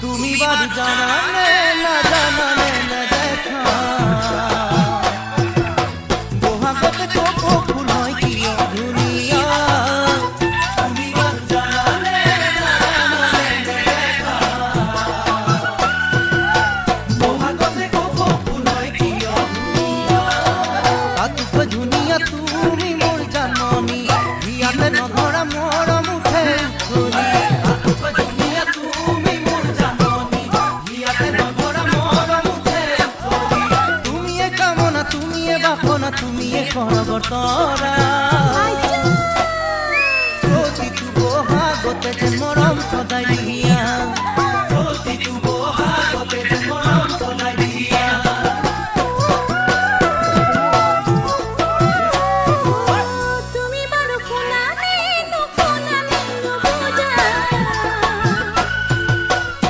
তুমি বাড়ি জানালে না জানালে না দেখা বহাগতে কপো ফুল হয় কি দুনিয়া তুমি বাড়ি জানালে না জানালে না দেখা বহাগতে কপো ফুল হয় কি দুনিয়া আতুক দুনিয়া তুমি মোর জাননি ইয়াতে নধরা মোর মুখে ধরি আতুক দুনিয়া তুমি মোর জাননি ইয়াতে নধরা মোর মুখে ধরি তুমি এ কামনা তুমি এ বাসনা তুমি এ করবতরা প্রতি বহাগতে যে মরম সদাই